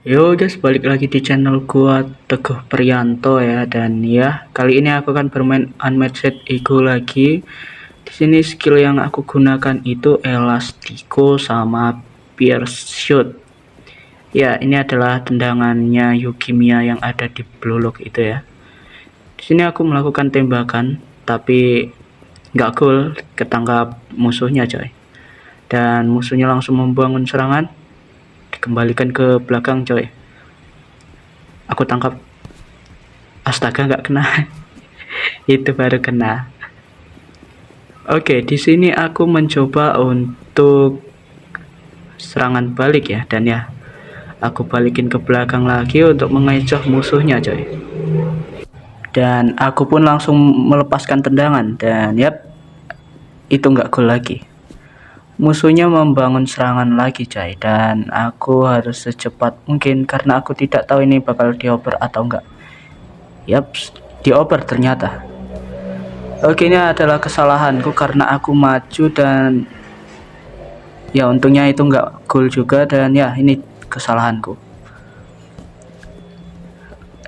Yo guys, balik lagi di channel gua Teguh Priyanto ya, dan ya kali ini aku akan bermain Unmatched Ego lagi. Di sini skill yang aku gunakan itu Elastico sama Pierce Shoot. Ya, ini adalah tendangannya Yukimiya yang ada di Blue Lock itu ya. Di sini aku melakukan tembakan, tapi nggak gol, ketangkap musuhnya coy. Dan musuhnya langsung membangun serangan, dikembalikan ke belakang coy. Aku tangkap, astaga nggak kena. Itu baru kena. Oke, di sini aku mencoba untuk serangan balik ya, dan ya aku balikin ke belakang lagi untuk mengecoh musuhnya coy. Dan aku pun langsung melepaskan tendangan, dan yap, itu nggak gol lagi. Musuhnya membangun serangan lagi coy, dan aku harus secepat mungkin karena aku tidak tahu ini bakal dioper atau enggak. Yap, dioper ternyata. Oke, ini adalah kesalahanku karena aku maju dan ya untungnya itu nggak gol juga, dan ya ini kesalahanku.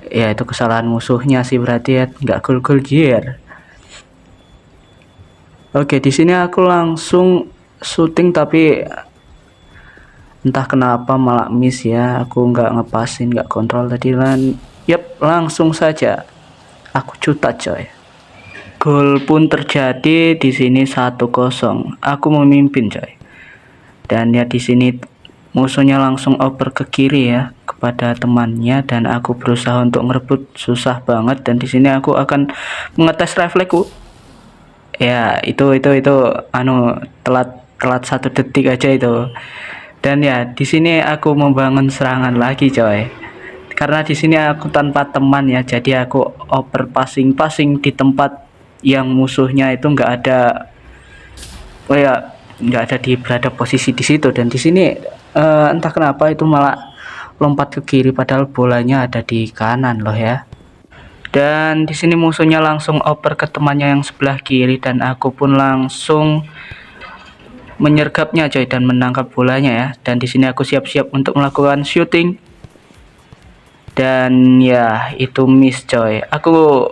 Ya itu kesalahan musuhnya sih berarti ya, nggak gol-gol gear. Oke, di sini aku langsung shooting tapi entah kenapa malah miss ya. Aku nggak ngepasin, nggak kontrol tadi lan. Yap, langsung saja aku cutat coy. Gol pun terjadi di sini 1-0. Aku memimpin coy. Dan ya di sini musuhnya langsung oper ke kiri ya kepada temannya, dan aku berusaha untuk merebut, susah banget. Dan di sini aku akan mengetes refleksku. Ya, itu telat 1 detik aja itu. Dan ya di sini aku membangun serangan lagi coy. Karena di sini aku tanpa teman ya, jadi aku oper passing di tempat yang musuhnya itu nggak ada, oh ya nggak ada di berada posisi di situ. Dan di sini entah kenapa itu malah lompat ke kiri padahal bolanya ada di kanan loh ya. Dan di sini musuhnya langsung oper ke temannya yang sebelah kiri, dan aku pun langsung menyergapnya coy dan menangkap bolanya ya. Dan di sini aku siap-siap untuk melakukan shooting. Dan ya itu miss coy. Aku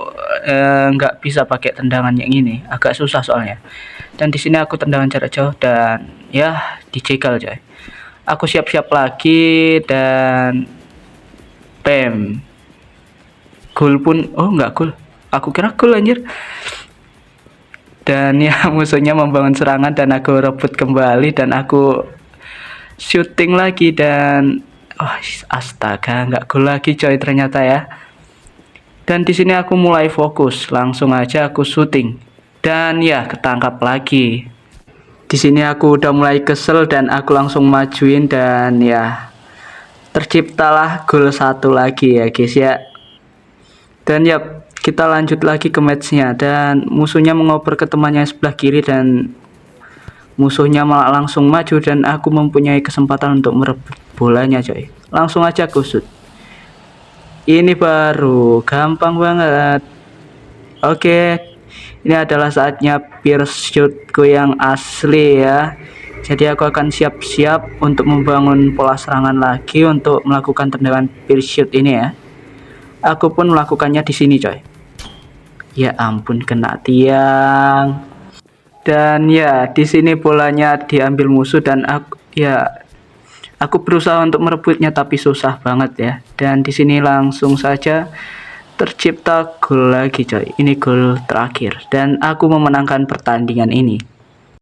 nggak bisa pakai tendangan yang ini, agak susah soalnya. Dan di sini aku tendangan jarak jauh dan ya dijegal coy. Aku siap-siap lagi dan bam. Gol pun, oh nggak gol. Aku kira gol anjir. Dan ya musuhnya membangun serangan dan aku rebut kembali dan aku shooting lagi, dan oh, astaga nggak gol lagi coy ternyata ya. Dan di sini aku mulai fokus, langsung aja aku shooting dan ya ketangkap lagi. Di sini aku udah mulai kesel dan aku langsung majuin, dan ya terciptalah gol 1 lagi ya guys ya. Dan ya kita lanjut lagi ke matchnya, dan musuhnya mengoper ke temannya sebelah kiri dan musuhnya malah langsung maju, dan aku mempunyai kesempatan untuk merebut bolanya coy. Langsung aja aku shoot. Ini baru gampang banget. Oke, ini adalah saatnya pierce shootku yang asli ya. Jadi aku akan siap-siap untuk membangun pola serangan lagi untuk melakukan tendangan pierce shoot ini ya. Aku pun melakukannya di sini coy. Ya ampun, kena tiang. Dan ya di sini bolanya diambil musuh, dan aku berusaha untuk merebutnya tapi susah banget ya. Dan di sini langsung saja tercipta gol lagi coy. Ini gol terakhir dan aku memenangkan pertandingan ini.